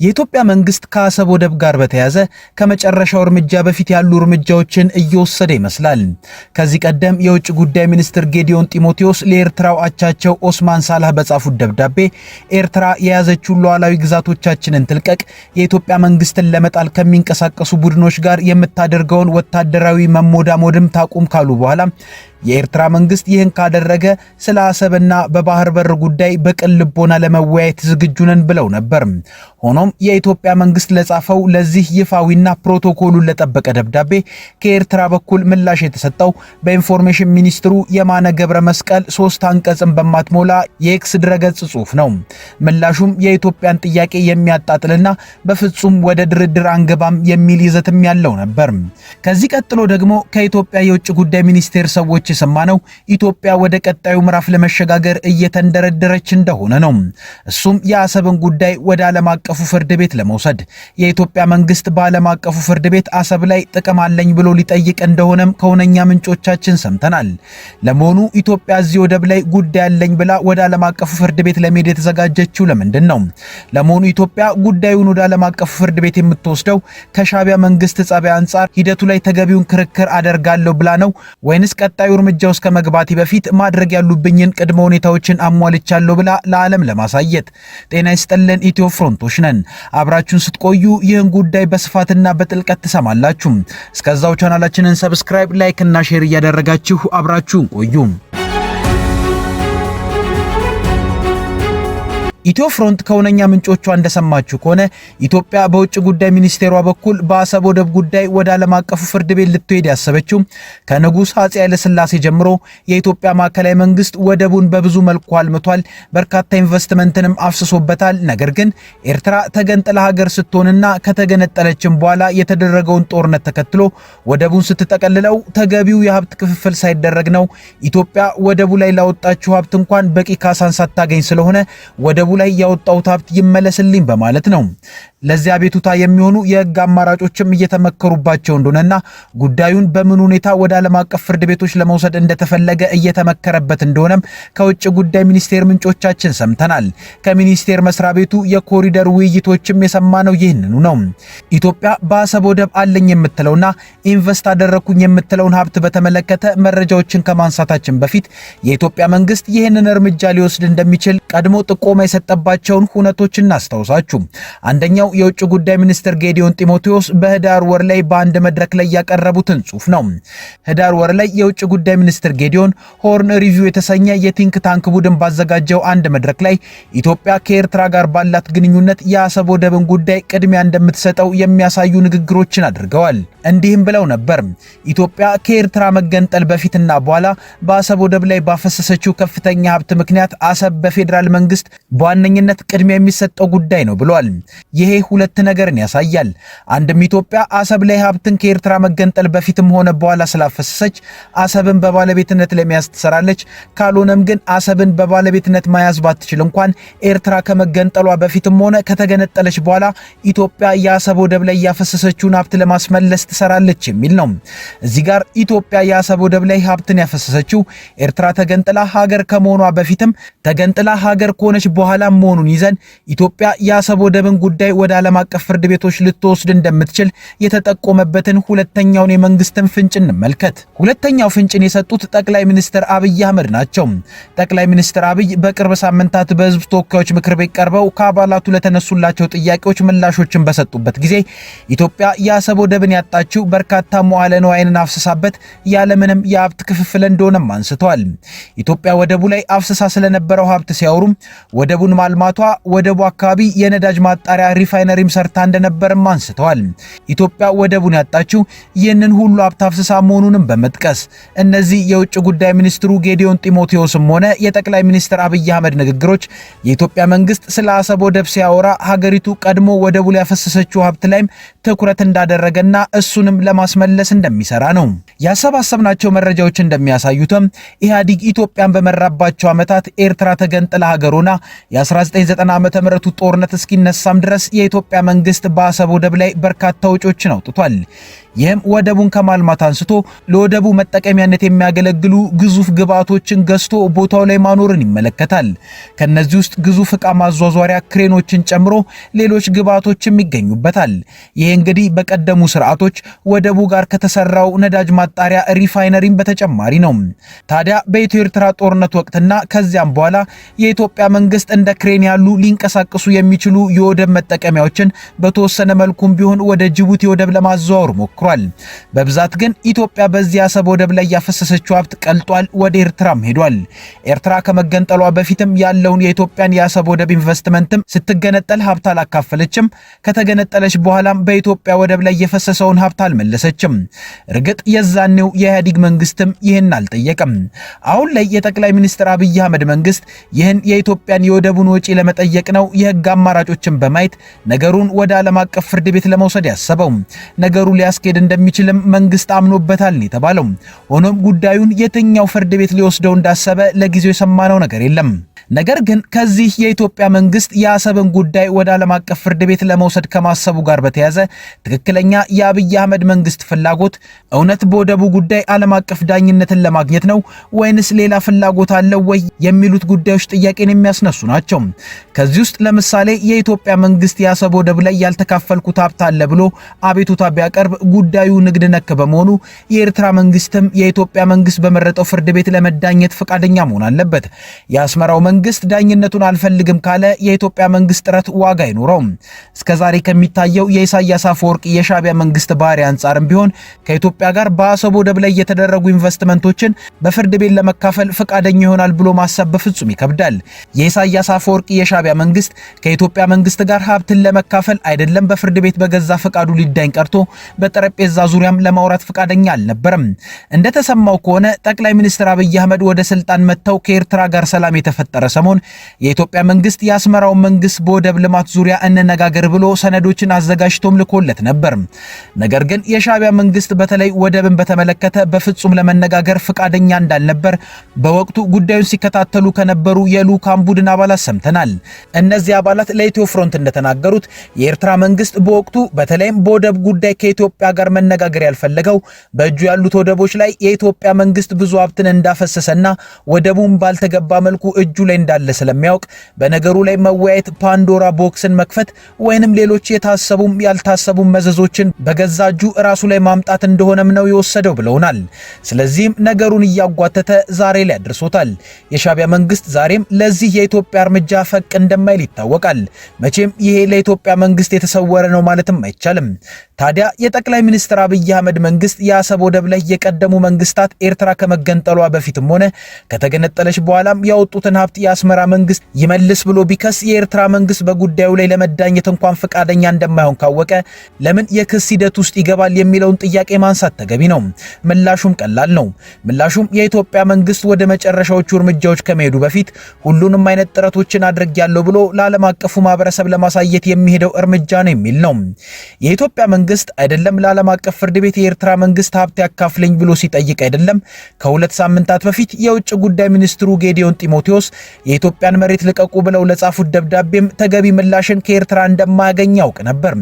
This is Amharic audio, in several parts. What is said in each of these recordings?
የኢትዮጵያ መንግስት ከአሰብ ወደብ ጋር በተያያዘ ከመጨረሻው እርምጃ በፊት ያሉ እርምጃዎችን እየወሰደ ይመስላል። ከዚህ ቀደም የውጭ ጉዳይ ሚኒስትር ጌዲዮን ጢሞቴዎስ ለኤርትራው አቻቸው ኦስማን ሳላህ በጻፉት ደብዳቤ ኤርትራ የያዘችውን ሉዓላዊ ግዛቶቻችንን ትልቀቅ፣ የኢትዮጵያ መንግስትን ለመጣል ከሚንቀሳቀሱ ቡድኖች ጋር የምታደርገውን ወታደራዊ መሞዳሞድም ታቁም ካሉ በኋላ የኤርትራ መንግስት ይህን ካደረገ ስለ አሰብና በባህር በር ጉዳይ በቅን ልቦና ለመወያየት ዝግጁ ነን ብለው ነበር። ሆኖም የኢትዮጵያ መንግስት ለጻፈው ለዚህ ይፋዊና ፕሮቶኮሉን ለጠበቀ ደብዳቤ ከኤርትራ በኩል ምላሽ የተሰጠው በኢንፎርሜሽን ሚኒስትሩ የማነ ገብረ መስቀል 3 አንቀጽን በማትሞላ የኤክስ ድረገጽ ጽሑፍ ነው። ምላሹም የኢትዮጵያን ጥያቄ የሚያጣጥልና በፍጹም ወደ ድርድር አንገባም የሚል ይዘትም ያለው ነበር። ከዚህ ቀጥሎ ደግሞ ከኢትዮጵያ የውጭ ጉዳይ ሚኒስቴር ሰዎች የሰማነው ኢትዮጵያ ወደ ቀጣዩ ምዕራፍ ለመሸጋገር እየተንደረደረች እንደሆነ ነው። እሱም የአሰብን ጉዳይ ወደ ዓለም አቀፉ ፍርድ ቤት ለመውሰድ የኢትዮጵያ መንግስት በዓለም አቀፉ ፍርድ ቤት አሰብ ላይ ጥቅም አለኝ ብሎ ሊጠይቅ እንደሆነም ከሁነኛ ምንጮቻችን ሰምተናል። ለመሆኑ ኢትዮጵያ እዚህ ወደብ ላይ ጉዳይ አለኝ ብላ ወደ ዓለም አቀፉ ፍርድ ቤት ለመሄድ የተዘጋጀችው ለምንድን ነው? ለመሆኑ ኢትዮጵያ ጉዳዩን ወደ ዓለም አቀፉ ፍርድ ቤት የምትወስደው ከሻዕቢያ መንግስት ጸባይ አንጻር ሂደቱ ላይ ተገቢውን ክርክር አደርጋለሁ ብላ ነው ወይንስ ቀጣዩ እርምጃ ውስጥ ከመግባቴ በፊት ማድረግ ያሉብኝን ቅድመ ሁኔታዎችን አሟልቻለሁ ብላ ለዓለም ለማሳየት? ጤና ይስጥልን፣ ኢትዮ ፍሮንቶች ነን። አብራችሁን ስትቆዩ ይህን ጉዳይ በስፋትና በጥልቀት ትሰማላችሁ። እስከዛው ቻናላችንን ሰብስክራይብ፣ ላይክ እና ሼር እያደረጋችሁ አብራችሁን ቆዩ። ኢትዮ ፍሮንት ከሁነኛ ምንጮቿ እንደሰማችሁ ከሆነ ኢትዮጵያ በውጭ ጉዳይ ሚኒስቴሯ በኩል በአሰብ ወደብ ጉዳይ ወደ ዓለም አቀፉ ፍርድ ቤት ልትሄድ ያሰበችው ከንጉሥ አፄ ኃይለ ሥላሴ ጀምሮ የኢትዮጵያ ማዕከላዊ መንግስት ወደቡን በብዙ መልኩ አልምቷል፣ በርካታ ኢንቨስትመንትንም አፍስሶበታል። ነገር ግን ኤርትራ ተገንጥላ ሀገር ስትሆንና ከተገነጠለችም በኋላ የተደረገውን ጦርነት ተከትሎ ወደቡን ስትጠቀልለው ተገቢው የሀብት ክፍፍል ሳይደረግ ነው። ኢትዮጵያ ወደቡ ላይ ላወጣችው ሀብት እንኳን በቂ ካሳን ሳታገኝ ስለሆነ ወደቡ ላይ ያወጣውት ሀብት ይመለስልኝ በማለት ነው። ለዚያ ቤቱታ የሚሆኑ የህግ አማራጮችም እየተመከሩባቸው እንደሆነና ጉዳዩን በምን ሁኔታ ወደ ዓለም አቀፍ ፍርድ ቤቶች ለመውሰድ እንደተፈለገ እየተመከረበት እንደሆነም ከውጭ ጉዳይ ሚኒስቴር ምንጮቻችን ሰምተናል። ከሚኒስቴር መስሪያ ቤቱ የኮሪደር ውይይቶችም የሰማነው ይህንኑ ነው። ኢትዮጵያ በአሰብ ወደብ አለኝ የምትለውና ኢንቨስት አደረኩኝ የምትለውን ሀብት በተመለከተ መረጃዎችን ከማንሳታችን በፊት የኢትዮጵያ መንግስት ይህንን እርምጃ ሊወስድ እንደሚችል ቀድሞ ጥቆማ የሰጠባቸውን ሁነቶች እናስታውሳችሁ። አንደኛው የውጭ ጉዳይ ሚኒስትር ጌዲዮን ጢሞቴዎስ በህዳር ወር ላይ በአንድ መድረክ ላይ ያቀረቡትን ጽሑፍ ነው። ህዳር ወር ላይ የውጭ ጉዳይ ሚኒስትር ጌዲዮን ሆርን ሪቪው የተሰኘ የቲንክ ታንክ ቡድን ባዘጋጀው አንድ መድረክ ላይ ኢትዮጵያ ከኤርትራ ጋር ባላት ግንኙነት የአሰብ ወደብን ጉዳይ ቅድሚያ እንደምትሰጠው የሚያሳዩ ንግግሮችን አድርገዋል። እንዲህም ብለው ነበር። ኢትዮጵያ ከኤርትራ መገንጠል በፊትና በኋላ በአሰብ ወደብ ላይ ባፈሰሰችው ከፍተኛ ሀብት ምክንያት አሰብ በፌዴራል መንግስት በዋነኝነት ቅድሚያ የሚሰጠው ጉዳይ ነው ብለዋል። ይሄ ሁለት ነገርን ያሳያል። አንድም ኢትዮጵያ አሰብ ላይ ሀብትን ከኤርትራ መገንጠል በፊትም ሆነ በኋላ ስላፈሰሰች አሰብን በባለቤትነት ለመያዝ ትሰራለች። ካልሆነም ግን አሰብን በባለቤትነት መያዝ ባትችል እንኳን ኤርትራ ከመገንጠሏ በፊትም ሆነ ከተገነጠለች በኋላ ኢትዮጵያ የአሰብ ወደብ ላይ ያፈሰሰችውን ሀብት ለማስመለስ ትሰራለች የሚል ነው። እዚህ ጋር ኢትዮጵያ የአሰብ ወደብ ላይ ሀብትን ያፈሰሰችው ኤርትራ ተገንጥላ ሀገር ከመሆኗ በፊትም ተገንጥላ ሀገር ከሆነች በኋላ መሆኑን ይዘን ኢትዮጵያ የአሰብ ወደብን ጉዳይ ወደ ዓለም አቀፍ ፍርድ ቤቶች ልትወስድ እንደምትችል የተጠቆመበትን ሁለተኛውን የመንግስትን ፍንጭ እንመልከት። ሁለተኛው ፍንጭን የሰጡት ጠቅላይ ሚኒስትር አብይ አህመድ ናቸው። ጠቅላይ ሚኒስትር አብይ በቅርብ ሳምንታት በህዝብ ተወካዮች ምክር ቤት ቀርበው ከአባላቱ ለተነሱላቸው ጥያቄዎች ምላሾችን በሰጡበት ጊዜ ኢትዮጵያ የአሰብ ወደብን ያጣችው በርካታ መዋዕለ ንዋይን አፍስሳበት ያለምንም የሀብት ክፍፍል እንደሆነም አንስተዋል። ኢትዮጵያ ወደቡ ላይ አፍስሳ ስለነበረው ሀብት ሲያወሩም ወደቡን ማልማቷ ወደቡ አካባቢ የነዳጅ ማጣሪያ ሪፋይነሪም ሰርታ እንደነበርም አንስተዋል። ኢትዮጵያ ወደቡን ያጣችው ይህንን ሁሉ ሀብት አፍስሳ መሆኑንም በመጥቀስ እነዚህ የውጭ ጉዳይ ሚኒስትሩ ጌዲዮን ጢሞቴዎስም ሆነ የጠቅላይ ሚኒስትር አብይ አህመድ ንግግሮች የኢትዮጵያ መንግስት ስለ አሰብ ወደብ ሲያወራ ሀገሪቱ ቀድሞ ወደቡ ላይ ያፈሰሰችው ሀብት ላይም ትኩረት እንዳደረገና እሱንም ለማስመለስ እንደሚሰራ ነው። ያሰባሰብናቸው መረጃዎች እንደሚያሳዩትም ኢህአዲግ ኢትዮጵያን በመራባቸው ዓመታት ኤርትራ ተገንጥላ ሀገር ሆና የ1990 ዓመተ ምህረቱ ጦርነት እስኪነሳም ድረስ የኢትዮጵያ መንግስት በአሰብ ወደብ ላይ በርካታ ወጪዎችን አውጥቷል። ይህም ወደቡን ከማልማት አንስቶ ለወደቡ መጠቀሚያነት የሚያገለግሉ ግዙፍ ግብዓቶችን ገዝቶ ቦታው ላይ ማኖርን ይመለከታል። ከነዚህ ውስጥ ግዙፍ ዕቃ ማዟዟሪያ ክሬኖችን ጨምሮ ሌሎች ግብዓቶችም ይገኙበታል። ይህ እንግዲህ በቀደሙ ስርዓቶች ወደቡ ጋር ከተሰራው ነዳጅ ማጣሪያ ሪፋይነሪም በተጨማሪ ነው። ታዲያ በኢትዮ ኤርትራ ጦርነት ወቅትና ከዚያም በኋላ የኢትዮጵያ መንግስት እንደ ክሬን ያሉ ሊንቀሳቀሱ የሚችሉ የወደብ መጠቀሚያዎችን በተወሰነ መልኩም ቢሆን ወደ ጅቡቲ ወደብ ለማዘዋወር ሞክሯል። በብዛት ግን ኢትዮጵያ በዚህ አሰብ ወደብ ላይ ያፈሰሰችው ሀብት ቀልጧል፣ ወደ ኤርትራም ሄዷል። ኤርትራ ከመገንጠሏ በፊትም ያለውን የኢትዮጵያን የአሰብ ወደብ ኢንቨስትመንትም ስትገነጠል ሀብት አላካፈለችም። ከተገነጠለች በኋላም በኢትዮጵያ ወደብ ላይ የፈሰሰውን ሀብት አልመለሰችም። እርግጥ የዛኔው የኢህአዴግ መንግስትም ይህን አልጠየቀም። አሁን ላይ የጠቅላይ ሚኒስትር አብይ አህመድ መንግስት ይህን የኢትዮጵያን የወደቡን ወጪ ለመጠየቅ ነው የህግ አማራጮችን በማየት ነገሩን ወደ ዓለም አቀፍ ፍርድ ቤት ለመውሰድ ያሰበው። ነገሩ ሊያስኬድ እንደሚችልም መንግስት አምኖበታል ነው የተባለው። ሆኖም ጉዳዩን የትኛው ፍርድ ቤት ሊወስደው እንዳሰበ ለጊዜው የሰማነው ነገር የለም። ነገር ግን ከዚህ የኢትዮጵያ መንግስት የአሰብን ጉዳይ ወደ ዓለም አቀፍ ፍርድ ቤት ለመውሰድ ከማሰቡ ጋር በተያያዘ ትክክለኛ የአብይ አህመድ መንግስት ፍላጎት እውነት በወደቡ ጉዳይ ዓለም አቀፍ ዳኝነትን ለማግኘት ነው ወይንስ ሌላ ፍላጎት አለው ወይ የሚሉት ጉዳዮች ጥያቄን የሚያስነሱ ናቸው። ከዚህ ውስጥ ለምሳሌ የኢትዮጵያ መንግስት የአሰብ ወደብ ላይ ያልተካፈልኩት ሀብት አለ ብሎ አቤቱታ ቢያቀርብ ጉዳዩ ንግድ ነክ በመሆኑ የኤርትራ መንግስትም የኢትዮጵያ መንግስት በመረጠው ፍርድ ቤት ለመዳኘት ፈቃደኛ መሆን አለበት። የአስመራው መንግስት ዳኝነቱን አልፈልግም ካለ የኢትዮጵያ መንግስት ጥረት ዋጋ አይኖረውም። እስከዛሬ ከሚታየው የኢሳያስ አፈወርቂ የሻዕቢያ መንግስት ባህሪ አንጻርም ቢሆን ከኢትዮጵያ ጋር በአሰብ ወደብ ላይ የተደረጉ ኢንቨስትመንቶችን በፍርድ ቤት ለመካፈል ፈቃደኛ ይሆናል ብሎ ማሰብ በፍጹም ይከብዳል። የኢሳያስ አፈወርቂ የሻዕቢያ መንግስት ከኢትዮጵያ መንግስት ጋር ሀብትን ለመካፈል አይደለም በፍርድ ቤት በገዛ ፈቃዱ ሊዳኝ ቀርቶ በጠረጴዛ ዙሪያም ለማውራት ፈቃደኛ አልነበረም። እንደተሰማው ከሆነ ጠቅላይ ሚኒስትር አብይ አህመድ ወደ ስልጣን መጥተው ከኤርትራ ጋር ሰላም የተፈጠረ ሰሞን የኢትዮጵያ መንግስት የአስመራው መንግስት በወደብ ልማት ዙሪያ እንነጋገር ብሎ ሰነዶችን አዘጋጅቶም ልኮለት ነበር። ነገር ግን የሻዕቢያ መንግስት በተለይ ወደብን በተመለከተ በፍጹም ለመነጋገር ፈቃደኛ እንዳልነበር በወቅቱ ጉዳዩን ሲከታተሉ ከነበሩ የልዑካን ቡድን አባላት ሰምተናል። እነዚህ አባላት ለኢትዮ ፍሮንት እንደተናገሩት የኤርትራ መንግስት በወቅቱ በተለይም በወደብ ጉዳይ ከኢትዮጵያ ጋር መነጋገር ያልፈለገው በእጁ ያሉት ወደቦች ላይ የኢትዮጵያ መንግስት ብዙ ሀብትን እንዳፈሰሰና ወደቡን ባልተገባ መልኩ እጁ ላይ እንዳለ ስለሚያውቅ በነገሩ ላይ መወያየት ፓንዶራ ቦክስን መክፈት ወይንም ሌሎች የታሰቡም ያልታሰቡም መዘዞችን በገዛ እጁ ራሱ ላይ ማምጣት እንደሆነም ነው የወሰደው ብለውናል። ስለዚህም ነገሩን እያጓተተ ዛሬ ላይ አድርሶታል። የሻዕቢያ መንግስት ዛሬም ለዚህ የኢትዮጵያ እርምጃ ፈቅ እንደማይል ይታወቃል። መቼም ይሄ ለኢትዮጵያ መንግስት የተሰወረ ነው ማለትም አይቻልም። ታዲያ የጠቅላይ ሚኒስትር አብይ አህመድ መንግስት የአሰብ ወደብ ላይ የቀደሙ መንግስታት ኤርትራ ከመገንጠሏ በፊትም ሆነ ከተገነጠለች በኋላም ያወጡትን ሀብት የአስመራ መንግስት ይመልስ ብሎ ቢከስ የኤርትራ መንግስት በጉዳዩ ላይ ለመዳኘት እንኳን ፈቃደኛ እንደማይሆን ካወቀ ለምን የክስ ሂደት ውስጥ ይገባል የሚለውን ጥያቄ ማንሳት ተገቢ ነው። ምላሹም ቀላል ነው። ምላሹም የኢትዮጵያ መንግስት ወደ መጨረሻዎቹ እርምጃዎች ከመሄዱ በፊት ሁሉንም አይነት ጥረቶችን አድርጌያለሁ ብሎ ለዓለም አቀፉ ማህበረሰብ ለማሳየት የሚሄደው እርምጃ ነው የሚል ነው። የኢትዮጵያ መንግስት አይደለም ለዓለም አቀፍ ፍርድ ቤት የኤርትራ መንግስት ሀብት ያካፍለኝ ብሎ ሲጠይቅ አይደለም ከሁለት ሳምንታት በፊት የውጭ ጉዳይ ሚኒስትሩ ጌዲዮን ጢሞቴዎስ የኢትዮጵያን መሬት ልቀቁ ብለው ለጻፉት ደብዳቤም ተገቢ ምላሽን ከኤርትራ እንደማያገኝ ያውቅ ነበር።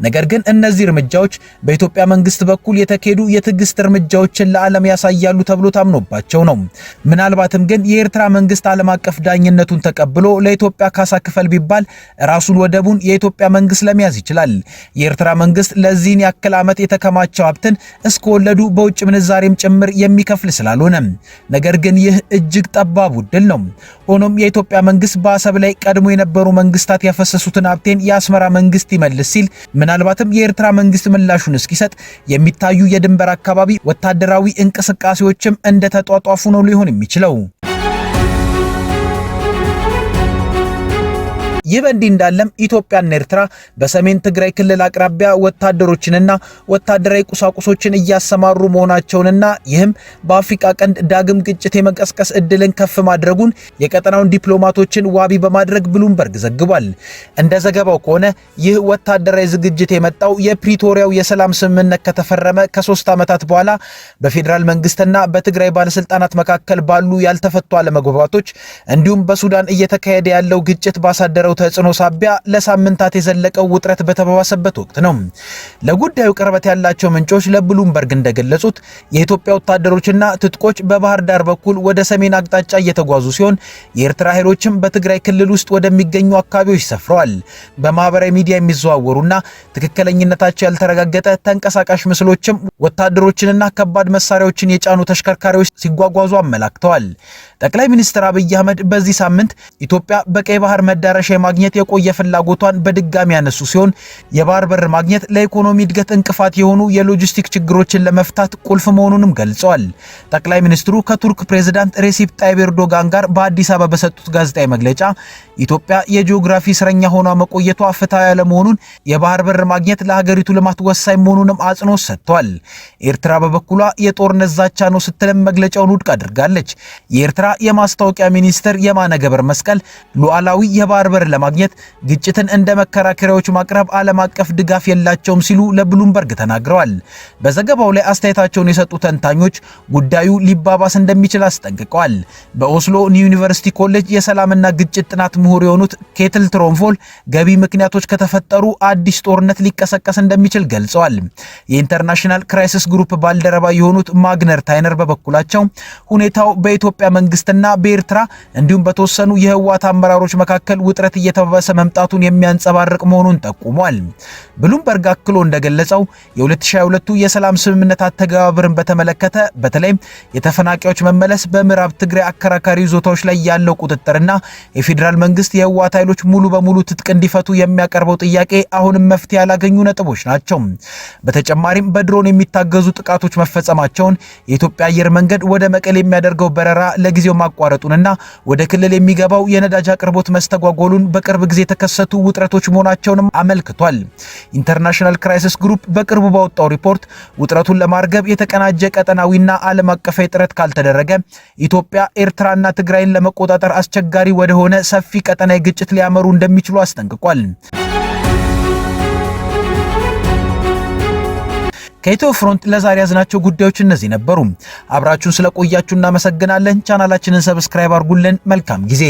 ነገር ግን እነዚህ እርምጃዎች በኢትዮጵያ መንግስት በኩል የተካሄዱ የትዕግስት እርምጃዎችን ለዓለም ያሳያሉ ተብሎ ታምኖባቸው ነው። ምናልባትም ግን የኤርትራ መንግስት ዓለም አቀፍ ዳኝነቱን ተቀብሎ ለኢትዮጵያ ካሳ ክፈል ቢባል ራሱን ወደቡን የኢትዮጵያ መንግስት ለመያዝ ይችላል። የኤርትራ መንግስት ለዚህን ያክል ዓመት የተከማቸው ሀብትን እስከወለዱ በውጭ ምንዛሬም ጭምር የሚከፍል ስላልሆነ፣ ነገር ግን ይህ እጅግ ጠባብ ዕድል ነው። ሆኖም የኢትዮጵያ መንግስት በአሰብ ላይ ቀድሞ የነበሩ መንግስታት ያፈሰሱትን ሀብቴን የአስመራ መንግስት ይመልስ ሲል ምናልባትም የኤርትራ መንግስት ምላሹን እስኪሰጥ የሚታዩ የድንበር አካባቢ ወታደራዊ እንቅስቃሴዎችም እንደተጧጧፉ ነው ሊሆን የሚችለው። ይህ በእንዲህ እንዳለም ኢትዮጵያና ኤርትራ በሰሜን ትግራይ ክልል አቅራቢያ ወታደሮችንና ወታደራዊ ቁሳቁሶችን እያሰማሩ መሆናቸውንና ይህም በአፍሪካ ቀንድ ዳግም ግጭት የመቀስቀስ እድልን ከፍ ማድረጉን የቀጠናውን ዲፕሎማቶችን ዋቢ በማድረግ ብሉምበርግ ዘግቧል። እንደ ዘገባው ከሆነ ይህ ወታደራዊ ዝግጅት የመጣው የፕሪቶሪያው የሰላም ስምምነት ከተፈረመ ከ3 ዓመታት በኋላ በፌዴራል መንግስትና በትግራይ ባለስልጣናት መካከል ባሉ ያልተፈቱ አለመግባባቶች እንዲሁም በሱዳን እየተካሄደ ያለው ግጭት ባሳደረው በፈጠረው ተጽዕኖ ሳቢያ ለሳምንታት የዘለቀው ውጥረት በተባባሰበት ወቅት ነው። ለጉዳዩ ቅርበት ያላቸው ምንጮች ለብሉምበርግ እንደገለጹት የኢትዮጵያ ወታደሮችና ትጥቆች በባህር ዳር በኩል ወደ ሰሜን አቅጣጫ እየተጓዙ ሲሆን የኤርትራ ኃይሎችም በትግራይ ክልል ውስጥ ወደሚገኙ አካባቢዎች ሰፍረዋል። በማህበራዊ ሚዲያ የሚዘዋወሩና ትክክለኛነታቸው ያልተረጋገጠ ተንቀሳቃሽ ምስሎችም ወታደሮችንና ከባድ መሳሪያዎችን የጫኑ ተሽከርካሪዎች ሲጓጓዙ አመላክተዋል። ጠቅላይ ሚኒስትር አብይ አህመድ በዚህ ሳምንት ኢትዮጵያ በቀይ ባህር መዳረሻ የማግኘት የቆየ ፍላጎቷን በድጋሚ ያነሱ ሲሆን የባህር በር ማግኘት ለኢኮኖሚ እድገት እንቅፋት የሆኑ የሎጂስቲክ ችግሮችን ለመፍታት ቁልፍ መሆኑንም ገልጸዋል። ጠቅላይ ሚኒስትሩ ከቱርክ ፕሬዝዳንት ሬሲፕ ጣይብ ኤርዶጋን ጋር በአዲስ አበባ በሰጡት ጋዜጣዊ መግለጫ ኢትዮጵያ የጂኦግራፊ እስረኛ ሆኗ መቆየቷ ፍትሃዊ ያለመሆኑን፣ የባህር በር ማግኘት ለሀገሪቱ ልማት ወሳኝ መሆኑንም አጽንኦት ሰጥተዋል። ኤርትራ በበኩሏ የጦርነት ዛቻ ነው ስትልም መግለጫውን ውድቅ አድርጋለች። የኤርትራ የማስታወቂያ ሚኒስትር የማነ ገብረ መስቀል ሉዓላዊ የባህር በር ለማግኘት ግጭትን እንደ መከራከሪያዎች ማቅረብ ዓለም አቀፍ ድጋፍ የላቸውም ሲሉ ለብሉምበርግ ተናግረዋል። በዘገባው ላይ አስተያየታቸውን የሰጡ ተንታኞች ጉዳዩ ሊባባስ እንደሚችል አስጠንቅቀዋል። በኦስሎ ዩኒቨርሲቲ ኮሌጅ የሰላምና ግጭት ጥናት ምሁር የሆኑት ኬትል ትሮምፎል ገቢ ምክንያቶች ከተፈጠሩ አዲስ ጦርነት ሊቀሰቀስ እንደሚችል ገልጸዋል። የኢንተርናሽናል ክራይሲስ ግሩፕ ባልደረባ የሆኑት ማግነር ታይነር በበኩላቸው ሁኔታው በኢትዮጵያ መንግስትና በኤርትራ እንዲሁም በተወሰኑ የህወሓት አመራሮች መካከል ውጥረት እየተባባሰ መምጣቱን የሚያንጸባርቅ መሆኑን ጠቁሟል። ብሉምበርግ አክሎ እንደገለጸው የ2022 የሰላም ስምምነት አተገባበርን በተመለከተ በተለይም የተፈናቃዮች መመለስ፣ በምዕራብ ትግራይ አከራካሪ ይዞታዎች ላይ ያለው ቁጥጥርና የፌዴራል መንግስት የህወሓት ኃይሎች ሙሉ በሙሉ ትጥቅ እንዲፈቱ የሚያቀርበው ጥያቄ አሁንም መፍትሄ ያላገኙ ነጥቦች ናቸው። በተጨማሪም በድሮን የሚታገዙ ጥቃቶች መፈጸማቸውን፣ የኢትዮጵያ አየር መንገድ ወደ መቀሌ የሚያደርገው በረራ ለጊዜው ማቋረጡንና ወደ ክልል የሚገባው የነዳጅ አቅርቦት መስተጓጎሉን በቅርብ ጊዜ የተከሰቱ ውጥረቶች መሆናቸውንም አመልክቷል። ኢንተርናሽናል ክራይሲስ ግሩፕ በቅርቡ ባወጣው ሪፖርት ውጥረቱን ለማርገብ የተቀናጀ ቀጠናዊና ዓለም አቀፋዊ ጥረት ካልተደረገ ኢትዮጵያ ኤርትራና ትግራይን ለመቆጣጠር አስቸጋሪ ወደሆነ ሰፊ ቀጠናዊ ግጭት ሊያመሩ እንደሚችሉ አስጠንቅቋል። ከኢትዮ ፍሮንት ለዛሬ ያዝናቸው ጉዳዮች እነዚህ ነበሩ። አብራችሁን ስለቆያችሁ እናመሰግናለን። ቻናላችንን ሰብስክራይብ አድርጉልን። መልካም ጊዜ